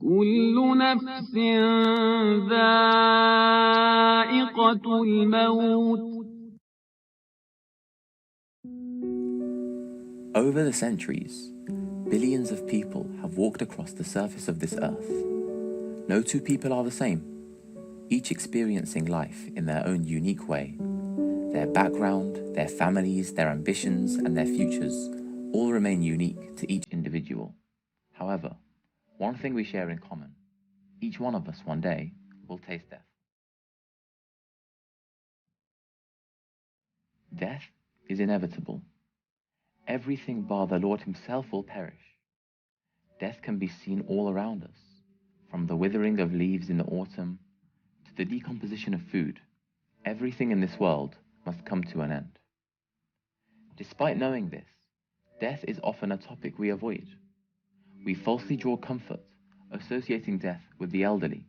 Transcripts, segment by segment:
كل نفس ذائقة الموت. Over the centuries, billions of people have walked across the surface of this earth. No two people are the same, each experiencing life in their own unique way. Their background, their families, their ambitions, and their futures all remain unique to each individual. However, one thing we share in common: each one of us one day will taste death. Death is inevitable. Everything bar the Lord himself will perish. Death can be seen all around us, from the withering of leaves in the autumn to the decomposition of food. Everything in this world must come to an end. Despite knowing this, death is often a topic we avoid. We falsely draw comfort, associating death with the elderly,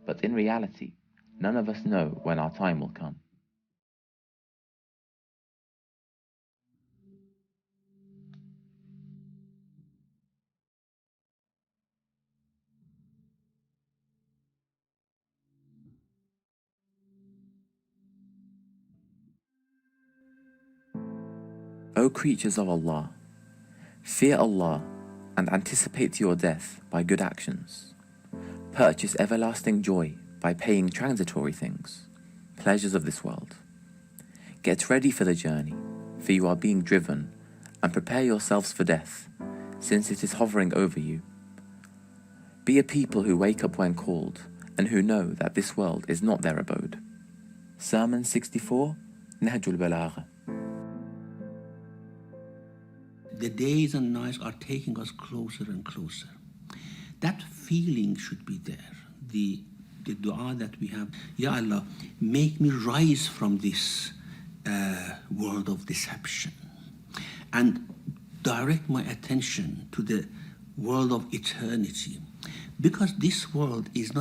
but in reality, none of us know when our time will come. O creatures of Allah, fear Allah and anticipate your death by good actions. Purchase everlasting joy by paying transitory things, pleasures of this world. Get ready for the journey, for you are being driven, and prepare yourselves for death, since it is hovering over you. Be a people who wake up when called, and who know that this world is not their abode. Sermon 64, Nahjul Balagha. The days and nights are taking us closer and closer. That feeling should be there. The dua that we have, Ya Allah, make me rise from this world of deception and direct my attention to the world of eternity. Because this world is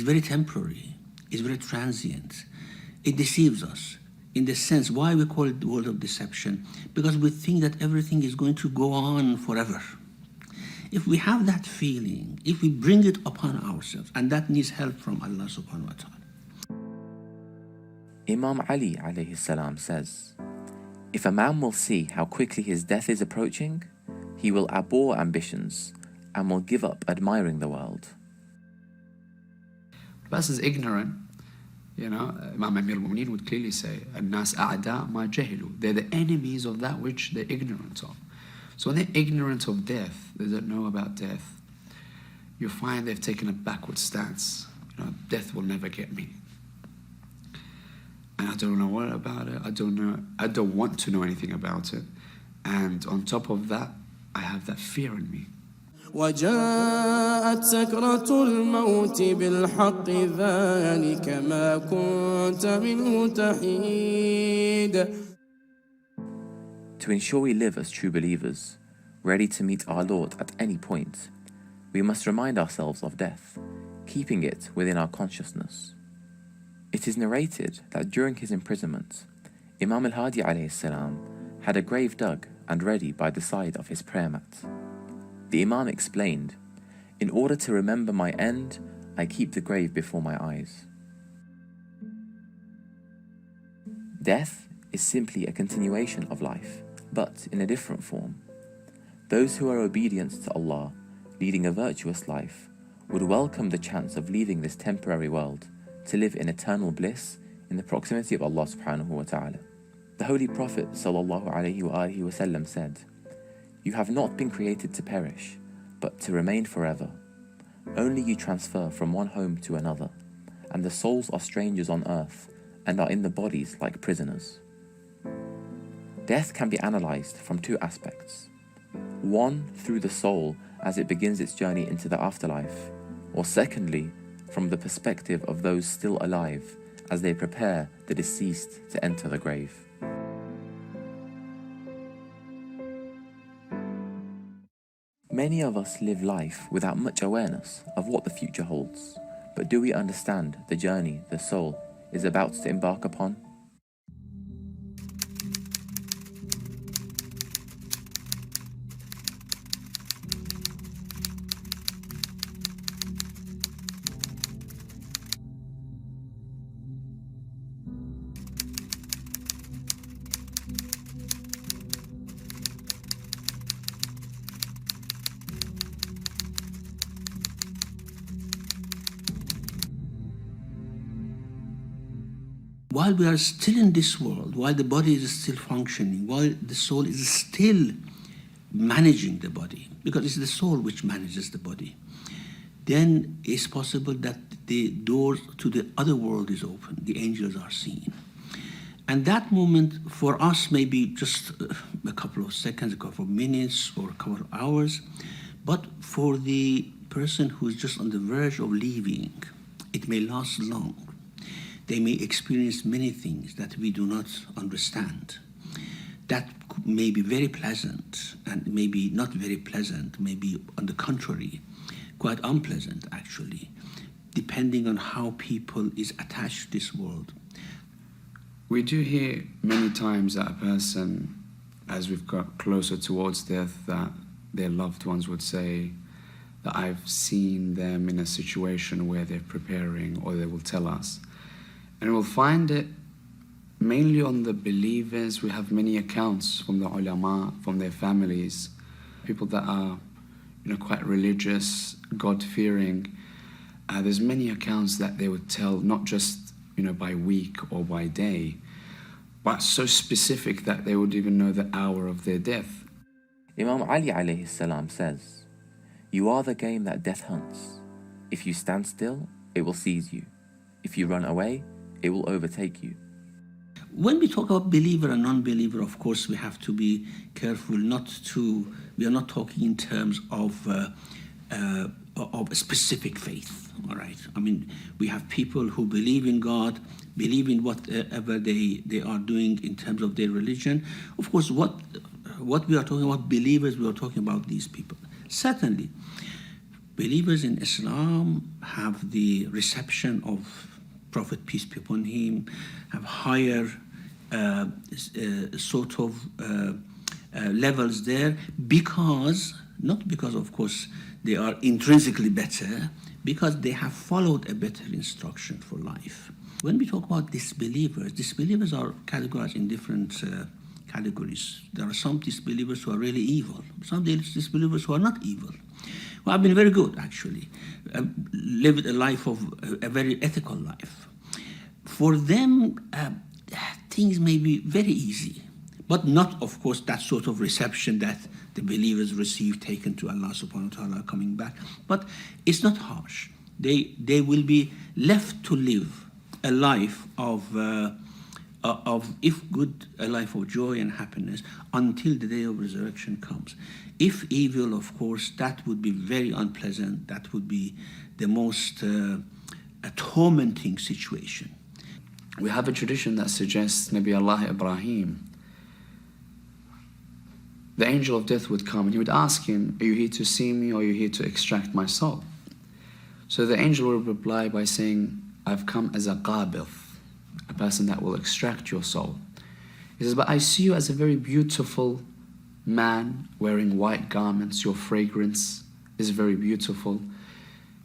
very temporary, is very transient. It deceives us. In the sense, why we call it the world of deception? Because we think that everything is going to go on forever. If we have that feeling, if we bring it upon ourselves, and that needs help from Allah subhanahu wa ta'ala. Imam Ali alayhi salam says, if a man will see how quickly his death is approaching, he will abhor ambitions and will give up admiring the world. Plus is ignorant. You know, Imam Amir al-Mu'mineen would clearly say, "An-nas a'da ma jahilu." They're the enemies of that which they're ignorant of. So when they're ignorant of death, they don't know about death, you find they've taken a backward stance. You know, death will never get me. And I don't know what about it. I don't want to know anything about it. And on top of that, I have that fear in me. وجاءت سكرة الموت بالحق ذلك ما كنت منه تحيد. To ensure we live as true believers, ready to meet our Lord at any point, we must remind ourselves of death, keeping it within our consciousness. It is narrated that during his imprisonment, Imam al-Hadi alayhi salam had a grave dug and ready by the side of his prayer mat. The Imam explained, in order to remember my end, I keep the grave before my eyes. Death is simply a continuation of life, but in a different form. Those who are obedient to Allah, leading a virtuous life, would welcome the chance of leaving this temporary world to live in eternal bliss in the proximity of Allah subhanahu wa ta'ala. The Holy Prophet sallallahu alaihi wasallam said, "You have not been created to perish, but to remain forever. Only you transfer from one home to another, and the souls are strangers on earth and are in the bodies like prisoners." Death can be analyzed from two aspects. One, through the soul as it begins its journey into the afterlife, or secondly, from the perspective of those still alive as they prepare the deceased to enter the grave. Many of us live life without much awareness of what the future holds, but do we understand the journey the soul is about to embark upon? while we are still in this world, while the body is still functioning, while the soul is still managing the body, because it's the soul which manages the body, then it's possible that the door to the other world is open, the angels are seen. And that moment for us may be just a couple of seconds, a couple of minutes, or a couple of hours, but for the person who is just on the verge of leaving, it may last long. They may experience many things that we do not understand. That may be very pleasant, and maybe not very pleasant, maybe on the contrary, quite unpleasant actually, depending on how people is attached to this world. We do hear many times that a person, as we've got closer towards death, that their loved ones would say that I've seen them in a situation where they're preparing, or they will tell us. And we'll find it mainly on the believers. We have many accounts from the ulama, from their families, people that are quite religious, God-fearing. There's many accounts that they would tell, not just by week or by day, but so specific that they would even know the hour of their death. Imam Ali alayhi salam says, "You are the game that death hunts. If you stand still, it will seize you. If you run away, it will overtake you." When we talk about believer and non-believer, of course, we have to be careful we are not talking in terms of a specific faith, all right? I mean, we have people who believe in God, believe in whatever they are doing in terms of their religion. Of course, what we are talking about believers, we are talking about these people. Certainly, believers in Islam have the reception of Prophet, peace be upon him, have higher levels there, not because, of course, they are intrinsically better, because they have followed a better instruction for life. When we talk about disbelievers are categorized in different categories. There are some disbelievers who are really evil, some disbelievers who are not evil, who have been very good, actually, lived a life of a very ethical life. For them, things may be very easy, but not, of course, that sort of reception that the believers receive, taken to Allah subhanahu wa ta'ala, coming back. But it's not harsh. They will be left to live a life of if good, a life of joy and happiness until the day of resurrection comes. If evil, of course, that would be very unpleasant. That would be the most tormenting situation. We have a tradition that suggests Nabi Allah Ibrahim, the angel of death would come and he would ask him, "Are you here to see me, or are you here to extract my soul?" So the angel would reply by saying, "I've come as a qabidh, a person that will extract your soul." He says, "But I see you as a very beautiful man wearing white garments. Your fragrance is very beautiful."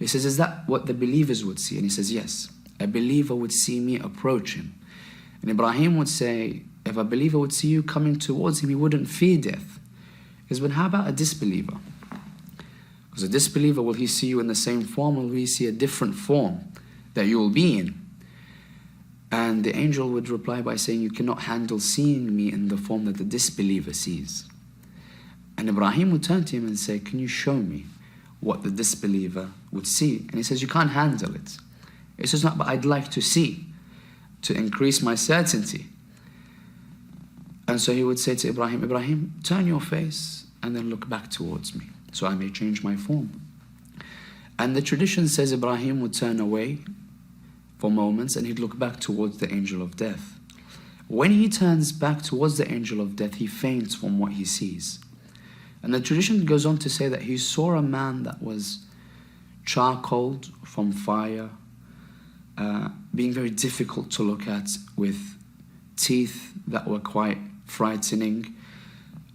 He says, "Is that what the believers would see?" And he says, "Yes. A believer would see me approach him." And Ibrahim would say, if a believer would see you coming towards him, he wouldn't fear death. He says, "But how about a disbeliever? Because a disbeliever, will he see you in the same form, or will he see a different form that you will be in?" And the angel would reply by saying, "You cannot handle seeing me in the form that the disbeliever sees." And Ibrahim would turn to him and say, "Can you show me what the disbeliever would see?" And he says, "You can't handle it." He says, "No, but I'd like to see, to increase my certainty." And so he would say to Ibrahim, "Ibrahim, turn your face and then look back towards me, so I may change my form." And the tradition says Ibrahim would turn away for moments and he'd look back towards the angel of death. When he turns back towards the angel of death, he faints from what he sees. And the tradition goes on to say that he saw a man that was charcoaled from fire, being very difficult to look at, with teeth that were quite frightening.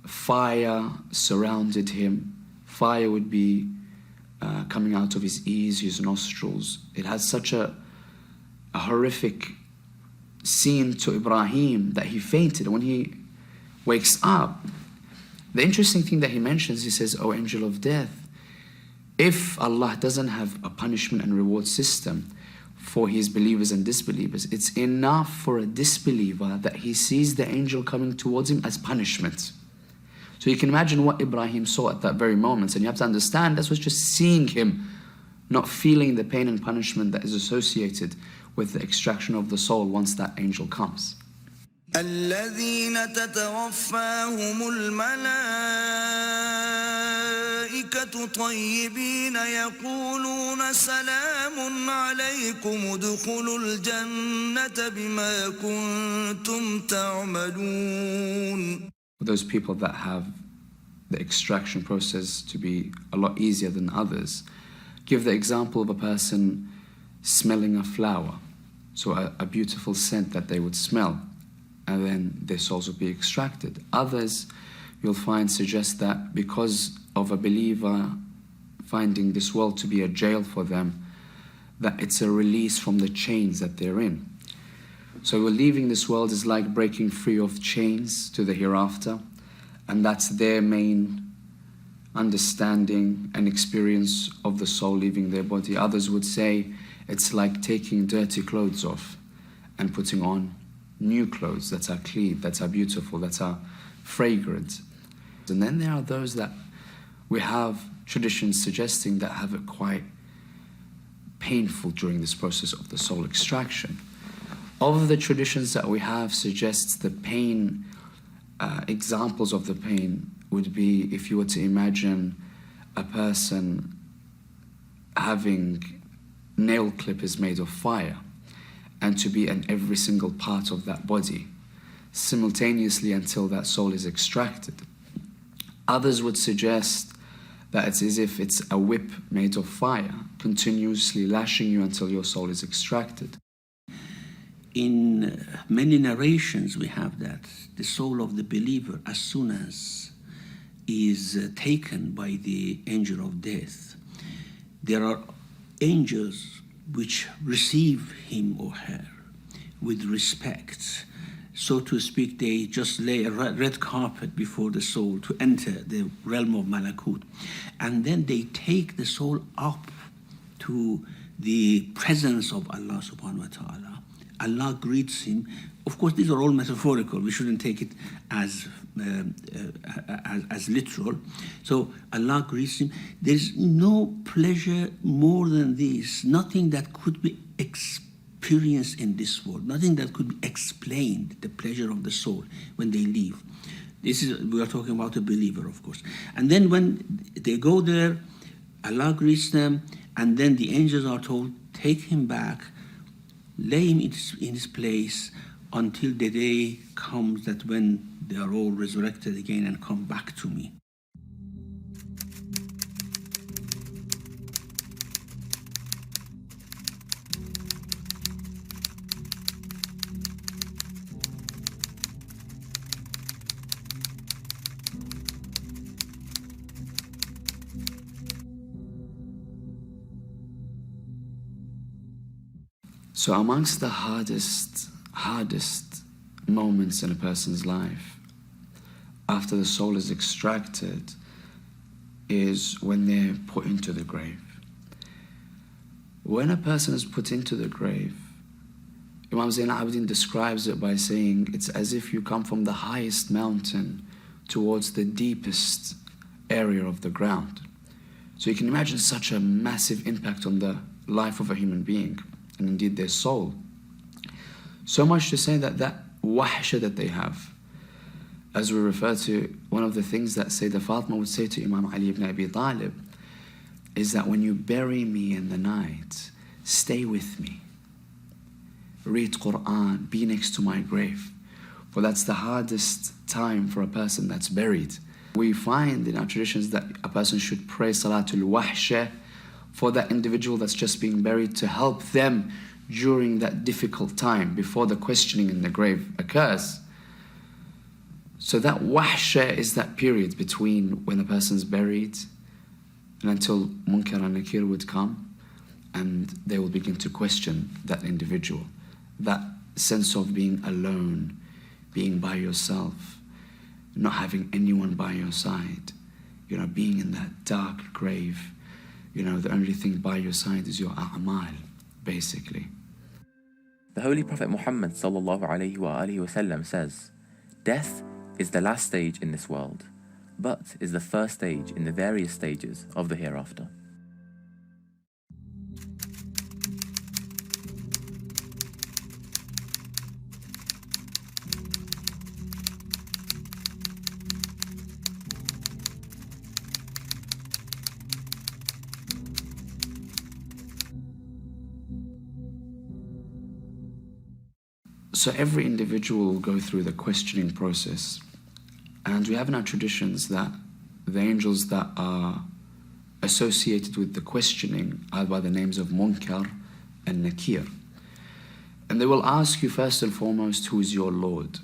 Fire surrounded him. Fire would be coming out of his ears, his nostrils. It had such a horrific scene to Ibrahim that he fainted. And when he wakes up, the interesting thing that he mentions, he says, "O angel of death, if Allah doesn't have a punishment and reward system for his believers and disbelievers. It's enough for a disbeliever that he sees the angel coming towards him as punishment. So you can imagine what Ibrahim saw at that very moment, and you have to understand that was just seeing him, not feeling the pain and punishment that is associated with the extraction of the soul once that angel comes. الذين تتوفاهم الملائكة طيبين يقولون سلام عليكم ادخلوا الجنة بما كنتم تعملون. Those people that have the extraction process to be a lot easier than others, give the example of a person smelling a flower, so a beautiful scent that they would smell, and then their souls will be extracted. Others, you'll find, suggest that because of a believer finding this world to be a jail for them, that it's a release from the chains that they're in. So leaving this world is like breaking free of chains to the hereafter, and that's their main understanding and experience of the soul leaving their body. Others would say it's like taking dirty clothes off and putting on new clothes that are clean, that are beautiful, that are fragrant. And then there are those that we have traditions suggesting that have it quite painful during this process of the soul extraction. Of the traditions that we have suggests the pain, examples of the pain would be if you were to imagine a person having nail clippers made of fire, and to be in every single part of that body simultaneously until that soul is extracted. Others would suggest that it's as if it's a whip made of fire, continuously lashing you until your soul is extracted. In many narrations we have that the soul of the believer, as soon as is taken by the angel of death, there are angels which receive him or her with respect. So to speak, they just lay a red carpet before the soul to enter the realm of Malakut. And then they take the soul up to the presence of Allah subhanahu wa ta'ala. Allah greets him. Of course, these are all metaphorical. We shouldn't take it as literal. So Allah greets him. There's no pleasure more than this. Nothing that could be experienced in this world. Nothing that could be explained. The pleasure of the soul when they leave. We are talking about a believer, of course. And then when they go there, Allah greets them, and then the angels are told, take him back, lay him in his place until the day comes that when they are all resurrected again and come back to me. So amongst the hardest moments in a person's life after the soul is extracted is when they're put into the grave. When a person is put into the grave, Imam Zain al-Abidin describes it by saying it's as if you come from the highest mountain towards the deepest area of the ground. So you can imagine such a massive impact on the life of a human being, and indeed their soul. So much to say that wahsha that they have, as we refer to, one of the things that Sayyidah Fatima would say to Imam Ali ibn Abi Talib is that when you bury me in the night, stay with me. Read Quran, be next to my grave. For that's the hardest time for a person that's buried. We find in our traditions that a person should pray Salatul Wahsha for that individual that's just being buried to help them during that difficult time before the questioning in the grave occurs. So that wahsha is that period between when a person's buried and until Munkar and Nakir would come and they will begin to question that individual. That sense of being alone, being by yourself, not having anyone by your side, being in that dark grave. The only thing by your side is your a'mal, basically. The Holy Prophet Muhammad ﷺ says, "Death is the last stage in this world, but is the first stage in the various stages of the hereafter." So every individual will go through the questioning process, and we have in our traditions that the angels that are associated with the questioning are by the names of Munkar and Nakir. And they will ask you first and foremost, who is your Lord?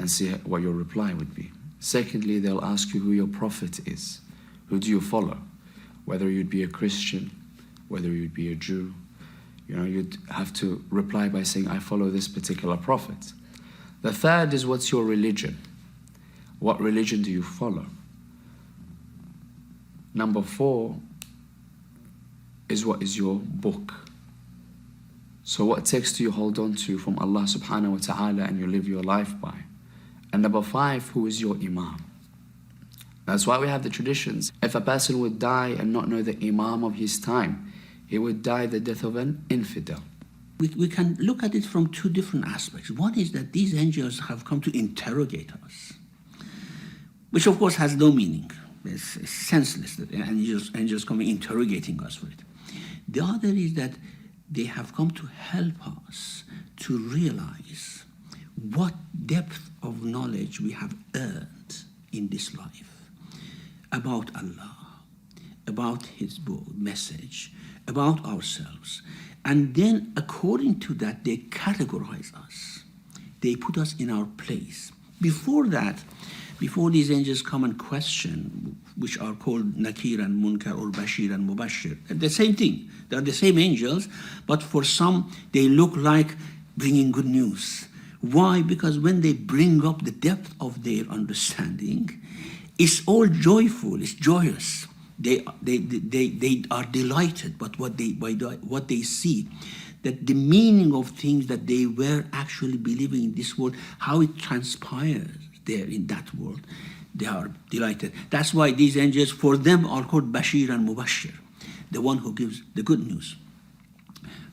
And see what your reply would be. Secondly, they'll ask you who your prophet is. Who do you follow? Whether you'd be a Christian, whether you'd be a Jew, you'd have to reply by saying, I follow this particular prophet. The third is, what's your religion? What religion do you follow? Number 4 is, what is your book? So what text do you hold on to from Allah subhanahu wa ta'ala and you live your life by? And number 5, who is your imam? That's why we have the traditions. If a person would die and not know the imam of his time, he would die the death of an infidel. We can look at it from 2 different aspects. One is that these angels have come to interrogate us, which of course has no meaning. It's senseless that angels come interrogating us for it. The other is that they have come to help us to realize what depth of knowledge we have earned in this life about Allah, about His book, message, about ourselves. And then according to that, they categorize us. They put us in our place. Before that, before these angels come and question, which are called Nakir and Munkar or Bashir and Mubashir, the same thing. They are the same angels, but for some, they look like bringing good news. Why? Because when they bring up the depth of their understanding, it's all joyful, it's joyous. They are delighted by what they see, that the meaning of things that they were actually believing in this world, how it transpires there in that world, they are delighted. That's why these angels, for them, are called Bashir and Mubashir, the one who gives the good news.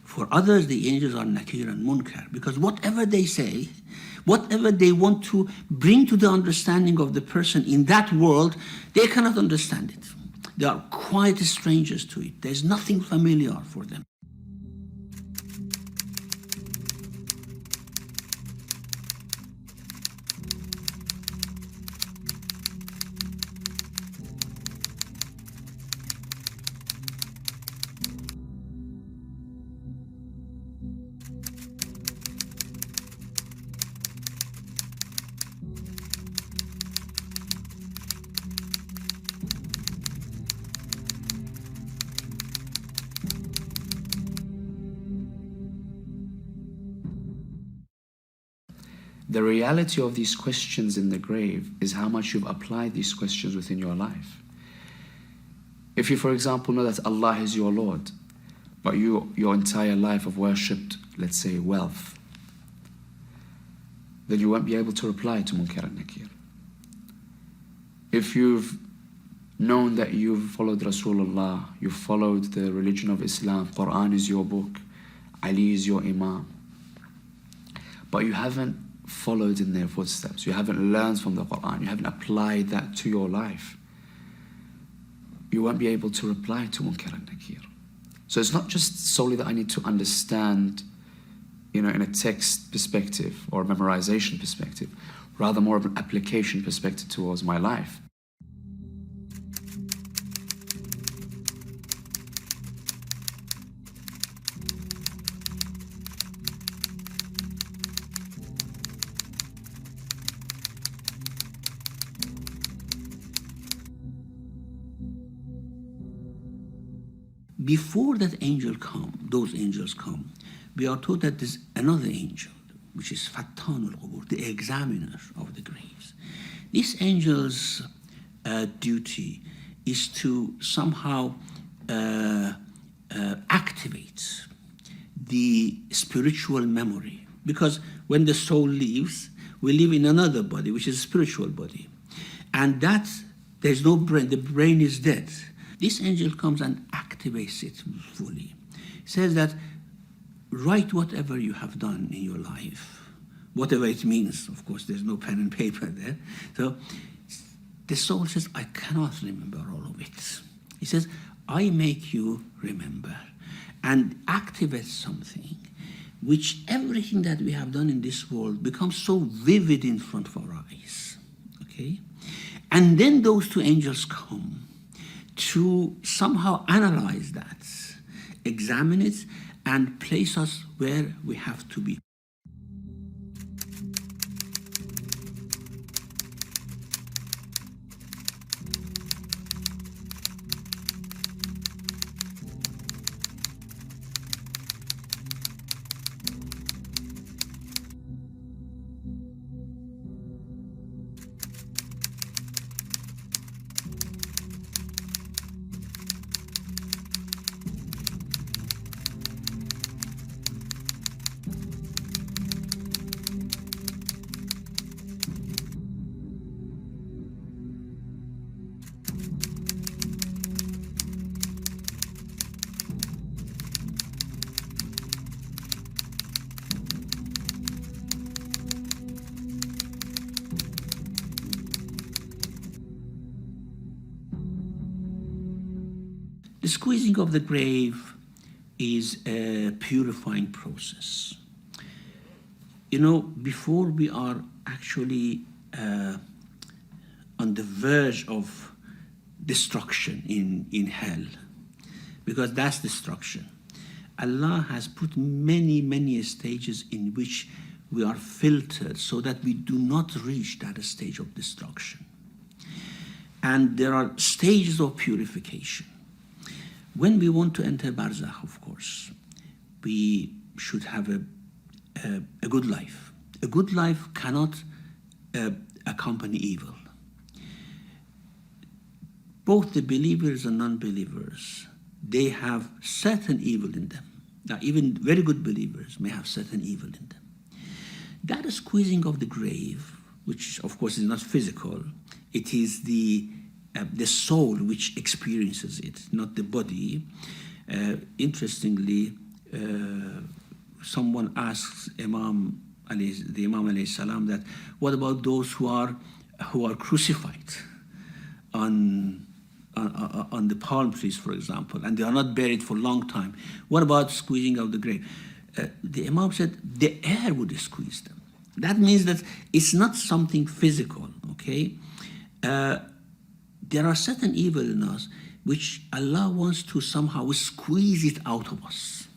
For others, the angels are Nakir and Munkar, because whatever they say, whatever they want to bring to the understanding of the person in that world, they cannot understand it. They are quite strangers to it. There's nothing familiar for them. The reality of these questions in the grave is how much you've applied these questions within your life. If you, for example, know that Allah is your Lord, but your entire life have worshipped, let's say, wealth, then you won't be able to reply to Munkar and Nakir. If you've known that you've followed Rasulullah, you've followed the religion of Islam, Quran is your book, Ali is your Imam, but you haven't followed in their footsteps, you haven't learned from the Quran, you haven't applied that to your life, you won't be able to reply to Munkar and Nakir. So it's not just solely that I need to understand, in a text perspective or a memorization perspective, rather more of an application perspective towards my life. Before that those angels come, we are told that there's another angel, which is Fattan al-Qubur, the examiner of the graves. This angel's duty is to somehow activate the spiritual memory. Because when the soul leaves, we live in another body, which is a spiritual body. And that, there's no brain, the brain is dead. This angel comes and activates it fully. It says that, write whatever you have done in your life, whatever it means. Of course, there's no pen and paper there. So the soul says, I cannot remember all of it. He says, I make you remember, and activate something which everything that we have done in this world becomes so vivid in front of our eyes, okay? And then those two angels come to somehow analyze that, examine it, and place us where we have to be. The squeezing of the grave is a purifying process. You know, before we are actually on the verge of destruction in hell, because that's destruction, Allah has put many, many stages in which we are filtered so that we do not reach that stage of destruction. And there are stages of purification. When we want to enter barzakh, of course, we should have a good life. A good life cannot accompany evil. Both the believers and non-believers, they have certain evil in them. Now, even very good believers may have certain evil in them. That squeezing of the grave, which of course is not physical, it is the soul which experiences it, not the body. Interestingly, someone asks the Imam alayhi salam that, what about those who are crucified on the palm trees, for example, and they are not buried for a long time? What about squeezing of the grave? The Imam said the air would squeeze them. That means that it's not something physical, okay? There are certain evil in us which Allah wants to somehow squeeze it out of us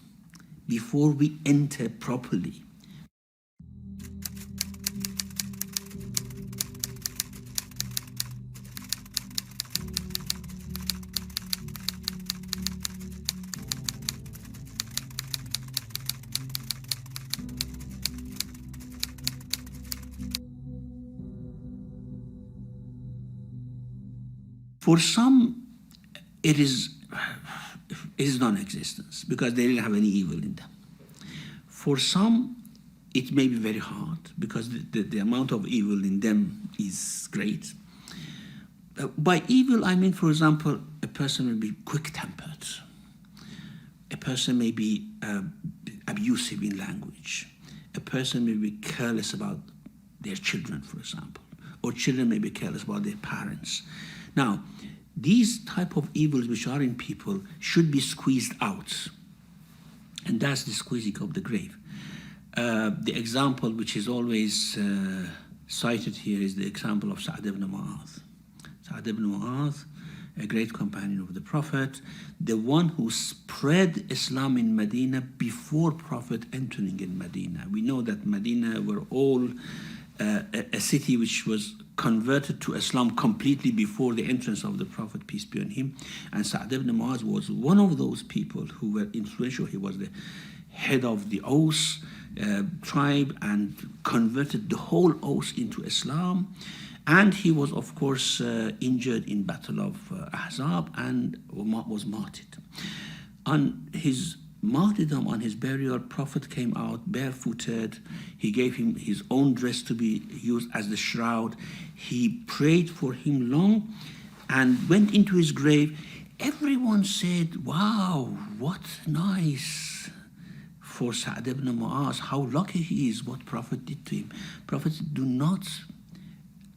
before we enter properly. For some, it is non-existence because they didn't have any evil in them. For some, it may be very hard because the amount of evil in them is great. By evil, I mean, for example, a person may be quick-tempered. A person may be abusive in language. A person may be careless about their children, for example. Or children may be careless about their parents. Now, these type of evils which are in people should be squeezed out. And that's the squeezing of the grave. The example which is always cited here is the example of Sa'd ibn Mu'adh. Sa'd ibn Mu'adh, a great companion of the Prophet, the one who spread Islam in Medina before Prophet entering in Medina. We know that Medina were all a city which was converted to Islam completely before the entrance of the Prophet, peace be on him. And Sa'd ibn Mu'adh was one of those people who were influential. He was the head of the Aus tribe and converted the whole Aus into Islam. And he was, of course, injured in Battle of Ahzab and was martyred. On his martyrdom, on his burial, Prophet came out barefooted. He gave him his own dress to be used as the shroud. He prayed for him long and went into his grave. Everyone said, wow, what nice for Sa'd ibn Mu'az. How lucky he is, what Prophet did to him. Prophets do not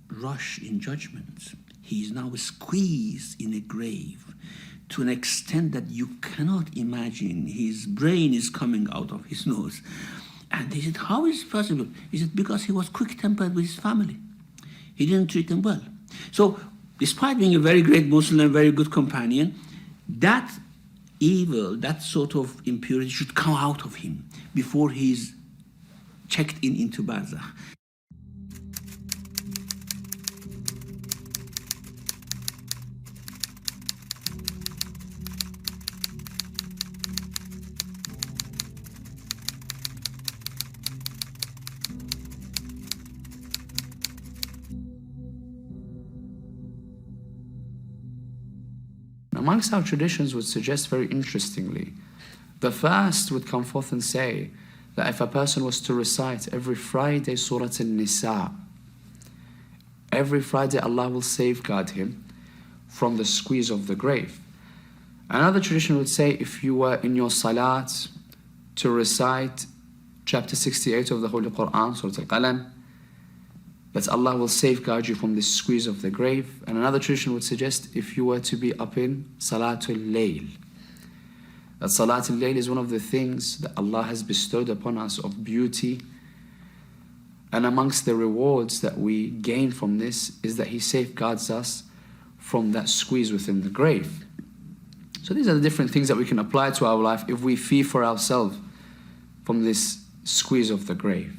rush in judgment. He is now squeezed in a grave to an extent that you cannot imagine. His brain is coming out of his nose. And they said, how is it possible? He said, because he was quick-tempered with his family. He didn't treat them well. So, despite being a very great Muslim, very good companion, that evil, that sort of impurity should come out of him before he's checked into Barzakh. Amongst our traditions would suggest very interestingly, the first would come forth and say that if a person was to recite every Friday Surah An-Nisa, every Friday Allah will safeguard him from the squeeze of the grave. Another tradition would say if you were in your salat to recite chapter 68 of the Holy Quran, Surah Al-Qalam, that Allah will safeguard you from this squeeze of the grave. And another tradition would suggest if you were to be up in Salatul Layl, that Salatul Layl is one of the things that Allah has bestowed upon us of beauty. And amongst the rewards that we gain from this is that He safeguards us from that squeeze within the grave. So these are the different things that we can apply to our life if we fear for ourselves from this squeeze of the grave.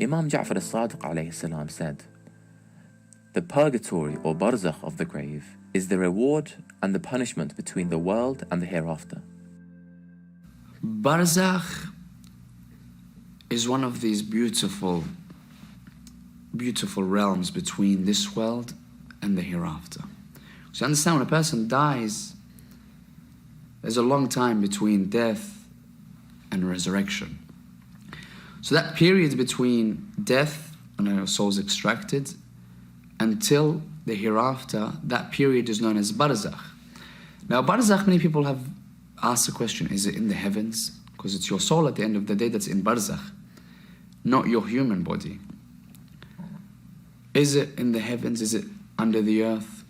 Imam Ja'far as-Sadiq alayhi salam said, the purgatory or barzakh of the grave is the reward and the punishment between the world and the hereafter. Barzakh is one of these beautiful, beautiful realms between this world and the hereafter. So you understand, when a person dies, there's a long time between death and resurrection. So that period between death, when a soul is extracted, until the hereafter, that period is known as barzakh. Now barzakh, many people have asked the question, is it in the heavens? Because it's your soul at the end of the day that's in barzakh, not your human body. Is it in the heavens? Is it under the earth?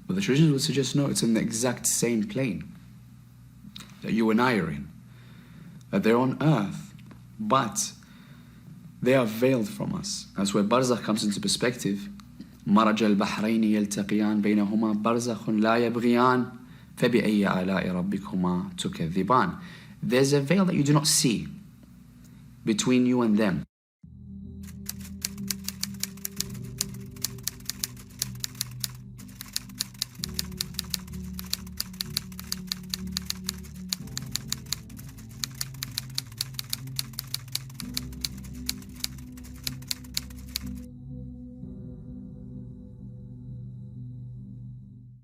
Well, the traditions would suggest no, it's in the exact same plane that you and I are in. That they're on earth, but they are veiled from us. That's where barzakh comes into perspective. مرج البحرين يلتقيان بينهما برزخ لا يبغيان فبأي آلاء ربكما تكذبان. There's a veil that you do not see between you and them.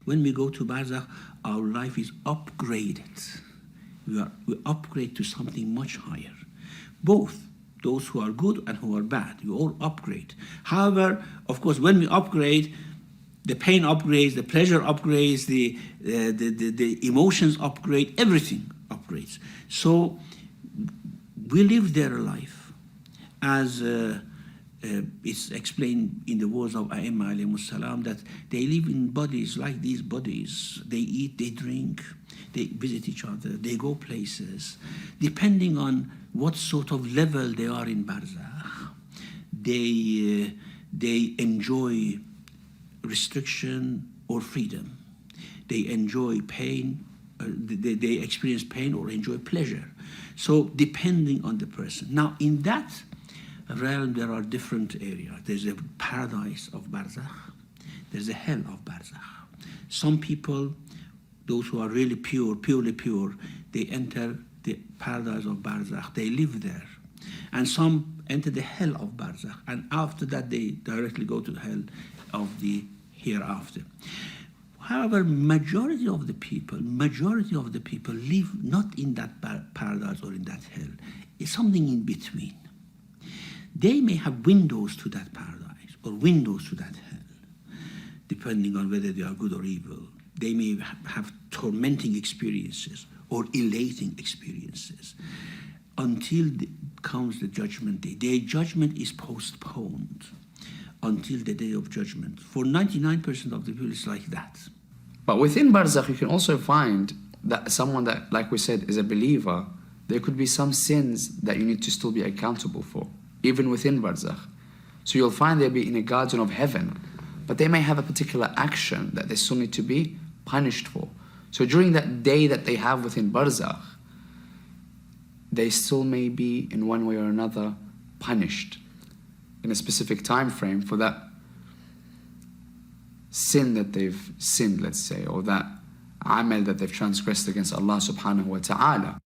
When we go to Barzakh, our life is upgraded. We upgrade to something much higher. Both those who are good and who are bad, we all upgrade. However, of course, when we upgrade, the pain upgrades, the pleasure upgrades, the emotions upgrade, everything upgrades. So we live their life as it's explained in the words of A'imma alayhimus salam that they live in bodies like these bodies. They eat, they drink, they visit each other, they go places. Depending on what sort of level they are in barzakh, they enjoy restriction or freedom. They enjoy pain, they experience pain or enjoy pleasure. So depending on the person. Now in that realm, there are different areas. There's a paradise of barzakh. There's a hell of barzakh. Some people, those who are really pure, purely pure, they enter the paradise of barzakh. They live there. And some enter the hell of barzakh. And after that, they directly go to the hell of the hereafter. However, majority of the people live not in that paradise or in that hell. It's something in between. They may have windows to that paradise or windows to that hell, depending on whether they are good or evil. They may have tormenting experiences or elating experiences until comes the judgment day. Their judgment is postponed until the day of judgment. For 99% of the people, it's like that. But within barzakh, you can also find that someone that, like we said, is a believer, there could be some sins that you need to still be accountable for, even within barzakh. So you'll find they'll be in a garden of heaven, but they may have a particular action that they still need to be punished for. So during that day that they have within barzakh, they still may be in one way or another punished in a specific time frame for that sin that they've sinned, let's say, or that amal that they've transgressed against Allah subhanahu wa ta'ala.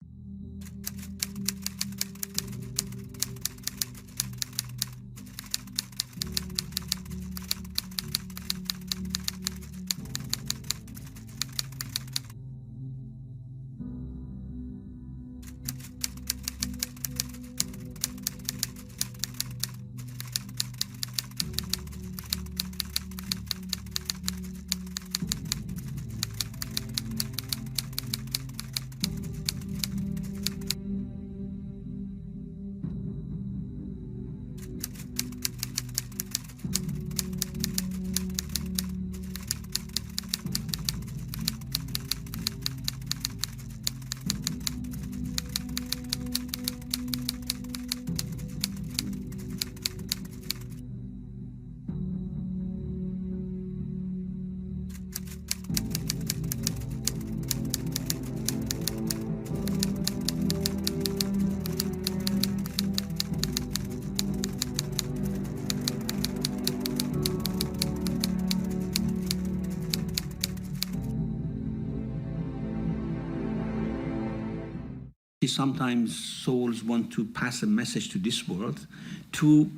Sometimes souls want to pass a message to this world to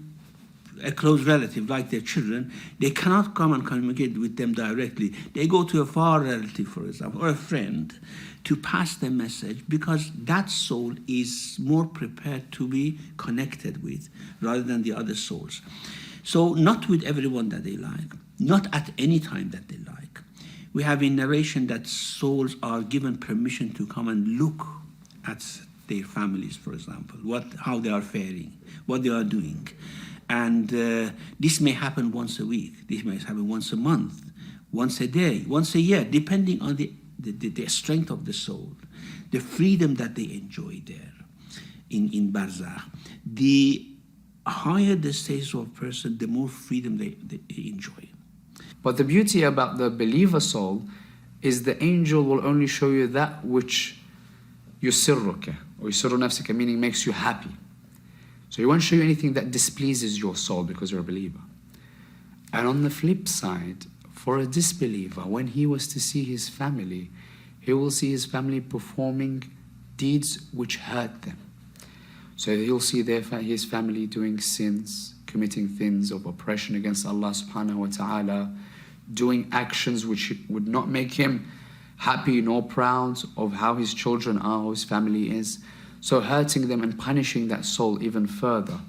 a close relative, like their children. They cannot come and communicate with them directly. They go to a far relative, for example, or a friend to pass the message because that soul is more prepared to be connected with rather than the other souls. So not with everyone that they like, not at any time that they like. We have in narration that souls are given permission to come and look at their families, for example, how they are faring, what they are doing. And this may happen once a week, this may happen once a month, once a day, once a year, depending on the strength of the soul, the freedom that they enjoy there in barzakh. The higher the status of a person, the more freedom they enjoy. But the beauty about the believer soul is the angel will only show you that which yusirruka, or yusirru nafsika, meaning makes you happy. So he won't show you anything that displeases your soul because you're a believer. And on the flip side, for a disbeliever, when he was to see his family, he will see his family performing deeds which hurt them. So he'll see his family doing sins, committing things of oppression against Allah subhanahu wa ta'ala, doing actions which would not make him happy nor proud of how his children are, how his family is. So hurting them and punishing that soul even further.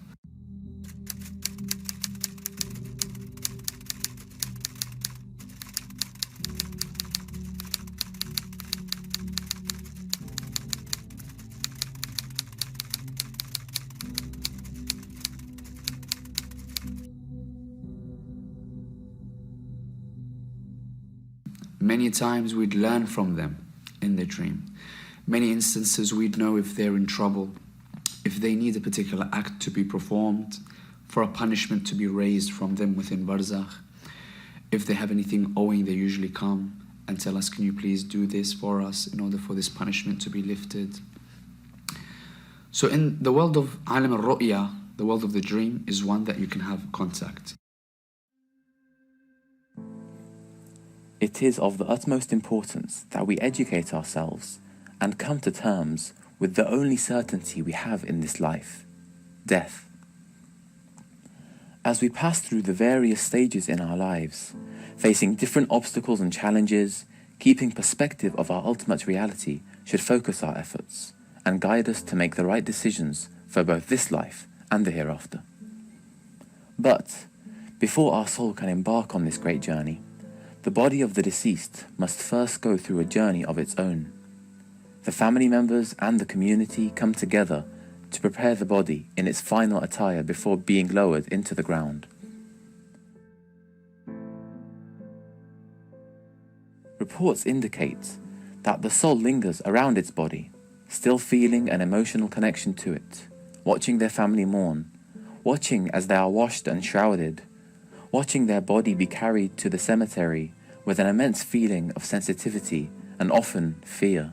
Many times we'd learn from them in the dream. Many instances we'd know if they're in trouble, if they need a particular act to be performed, for a punishment to be raised from them within barzakh. If they have anything owing, they usually come and tell us, can you please do this for us in order for this punishment to be lifted? So in the world of alam al-ru'ya, The world of the dream is one that you can have contact. It is of the utmost importance that we educate ourselves and come to terms with the only certainty we have in this life, death. As we pass through the various stages in our lives, facing different obstacles and challenges, keeping perspective of our ultimate reality should focus our efforts and guide us to make the right decisions for both this life and the hereafter. But before our soul can embark on this great journey, the body of the deceased must first go through a journey of its own. The family members and the community come together to prepare the body in its final attire before being lowered into the ground. Reports indicate that the soul lingers around its body, still feeling an emotional connection to it, watching their family mourn, watching as they are washed and shrouded, watching their body be carried to the cemetery with an immense feeling of sensitivity and often fear.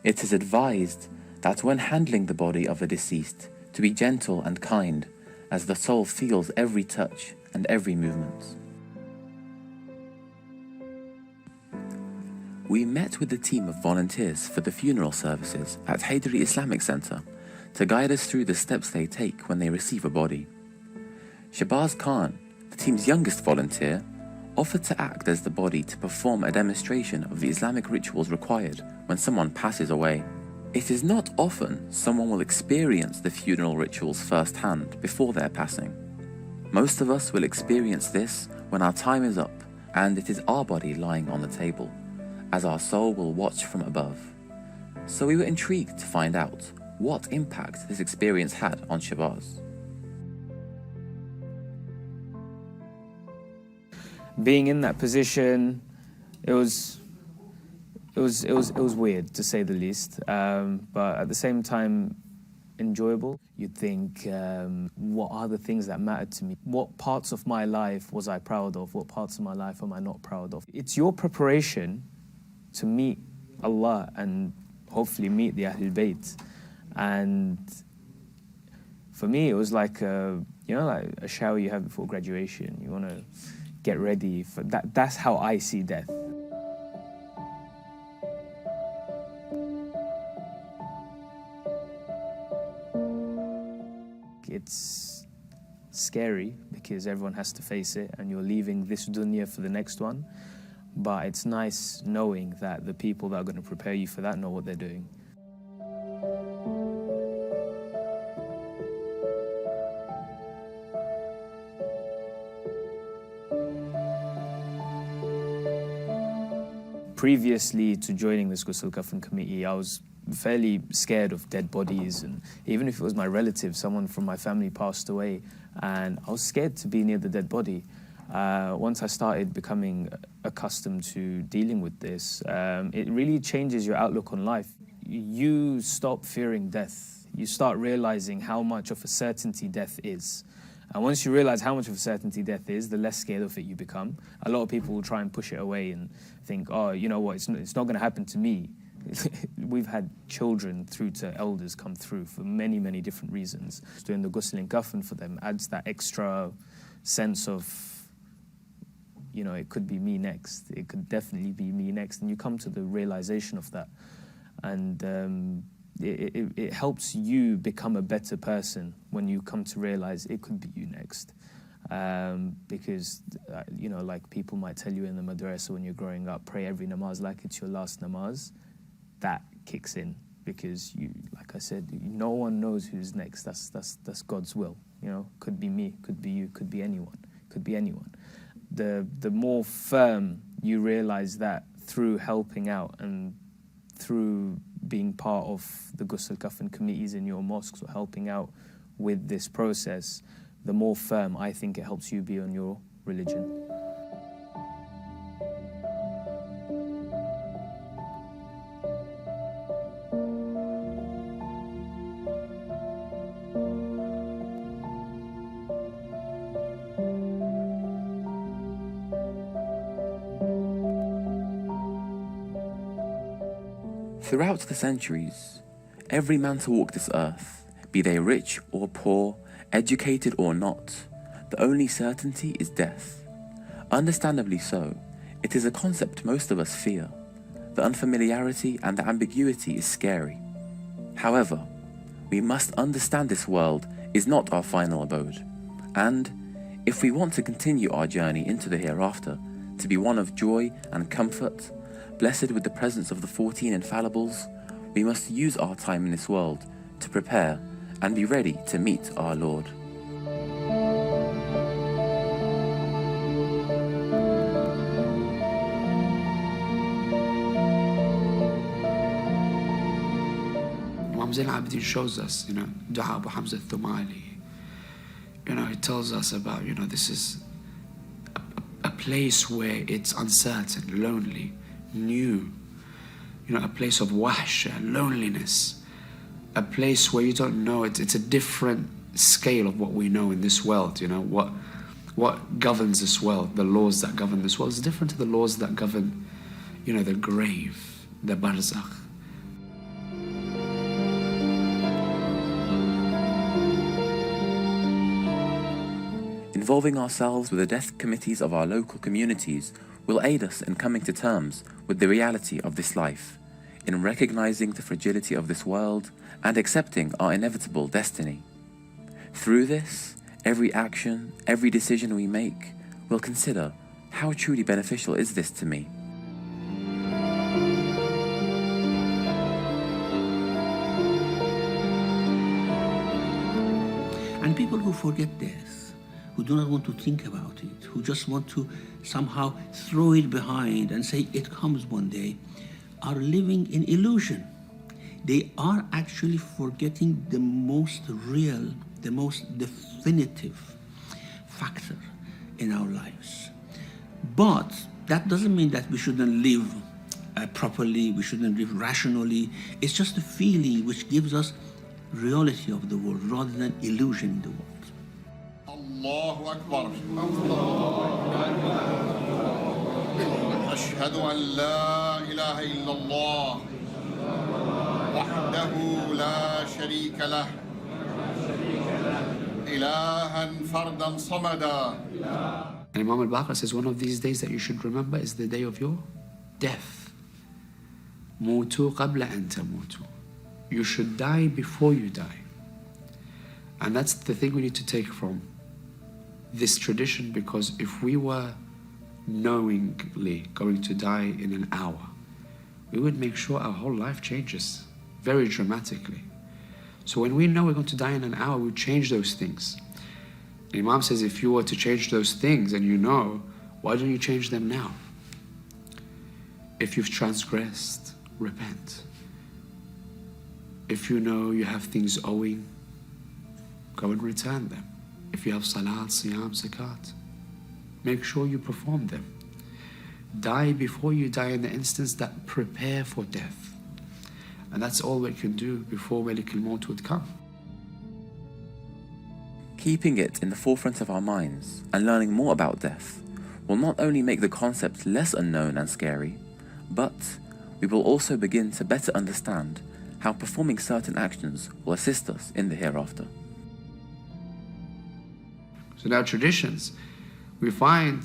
It is advised that when handling the body of a deceased, to be gentle and kind, as the soul feels every touch and every movement. We met with the team of volunteers for the funeral services at Haydari Islamic Center to guide us through the steps they take when they receive a body. Shabazz Khan, the team's youngest volunteer, offered to act as the body to perform a demonstration of the Islamic rituals required when someone passes away. It is not often someone will experience the funeral rituals firsthand before their passing. Most of us will experience this when our time is up and it is our body lying on the table, as our soul will watch from above. So we were intrigued to find out what impact this experience had on Shabazz. Being in that position, it was weird, to say the least, but at the same time enjoyable. You'd think, what are the things that mattered to me? What parts of my life was I proud of? What parts of my life am I not proud of? It's your preparation to meet Allah and hopefully meet the Ahlul Bayt. And for me, it was like like a shower you have before graduation. You want to get ready for that. That's how I see death. It's scary because everyone has to face it and you're leaving this dunya for the next one. But it's nice knowing that the people that are going to prepare you for that know what they're doing. Previously to joining this ghusl kafan committee, I was fairly scared of dead bodies, and even if it was my relative, someone from my family passed away, and I was scared to be near the dead body. Once I started becoming accustomed to dealing with this, it really changes your outlook on life. You stop fearing death. You start realizing how much of a certainty death is. And once you realize how much of a certainty death is, the less scared of it you become. A lot of people will try and push it away and think, oh, you know what, it's not going to happen to me. We've had children through to elders come through for many, many different reasons. Doing the ghusl and kafan for them adds that extra sense of, it could be me next. It could definitely be me next. And you come to the realization of that. And it helps you become a better person when you come to realize it could be you next. Because, like people might tell you in the madrasa when you're growing up, pray every namaz like it's your last namaz. That kicks in because like I said, no one knows who's next. That's God's will. Could be me, could be you, could be anyone, could be anyone. The more firm you realize that through helping out and through being part of the ghusl kafan committees in your mosques or helping out with this process, the more firm I think it helps you be on your religion. Throughout the centuries, every man to walk this earth be they rich or poor, educated or not. The only certainty is death. Understandably so, it is a concept most of us fear. The unfamiliarity and the ambiguity is scary. However, we must understand this world is not our final abode, and if we want to continue our journey into the hereafter to be one of joy and comfort, blessed with the presence of the 14 infallibles, we must use our time in this world to prepare and be ready to meet our Lord. Imam Zain al-Abidin shows us, Dua Abu Hamza al-Thumali. He tells us about, this is a place where it's uncertain, lonely, new. A place of wahsha, loneliness. A place where you don't know, it's a different scale of what we know in this world, what governs this world, the laws that govern this world is different to the laws that govern, the grave, the barzakh. Involving ourselves with the death committees of our local communities will aid us in coming to terms with the reality of this life, in recognizing the fragility of this world and accepting our inevitable destiny. Through this, every action, every decision we make will consider how truly beneficial is this to me. And people who forget death, who do not want to think about it, who just want to somehow throw it behind and say it comes one day, are living in illusion. They are actually forgetting the most real, the most definitive factor in our lives. But that doesn't mean that we shouldn't live properly, we shouldn't live rationally. It's just a feeling which gives us reality of the world rather than illusion in the world. الله أكبر أشهد أن لا إله إلا الله وحده لا شريك له إلها فردا صمدا. And Imam al-Baqir says one of these days that you should remember is the day of your death. موتوا قبل أن تموتوا. You should die before you die. And that's the thing we need to take from this tradition, because if we were knowingly going to die in an hour, we would make sure our whole life changes very dramatically. So when we know we're going to die in an hour, we change those things. The Imam says if you were to change those things and you know, why don't you change them now? If you've transgressed, repent. If you know you have things owing, go and return them. If you have salat, siyam, zakat, make sure you perform them. Die before you die in the instance that prepare for death. And that's all we can do before Malik al-Maut would come. Keeping it in the forefront of our minds and learning more about death will not only make the concept less unknown and scary, but we will also begin to better understand how performing certain actions will assist us in the hereafter. So in our traditions, we find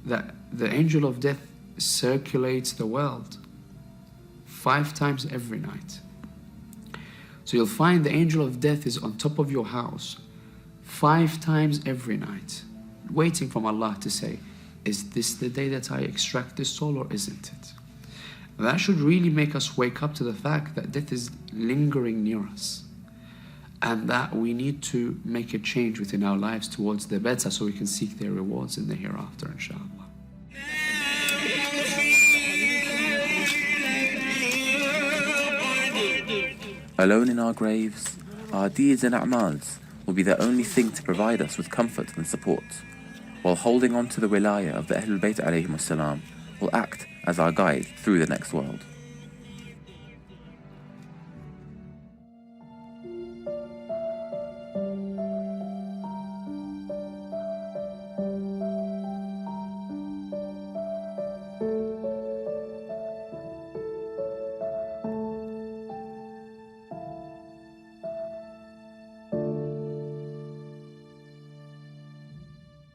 that the angel of death circulates the world 5 times every night. So you'll find the angel of death is on top of your house 5 times every night, waiting from Allah to say, is this the day that I extract this soul or isn't it? And that should really make us wake up to the fact that death is lingering near us, and that we need to make a change within our lives towards the better so we can seek their rewards in the hereafter, inshallah. Alone in our graves, our deeds and a'mals will be the only thing to provide us with comfort and support, while holding on to the wilayah of the Ahlul Bayt alayhimus salam will act as our guide through the next world.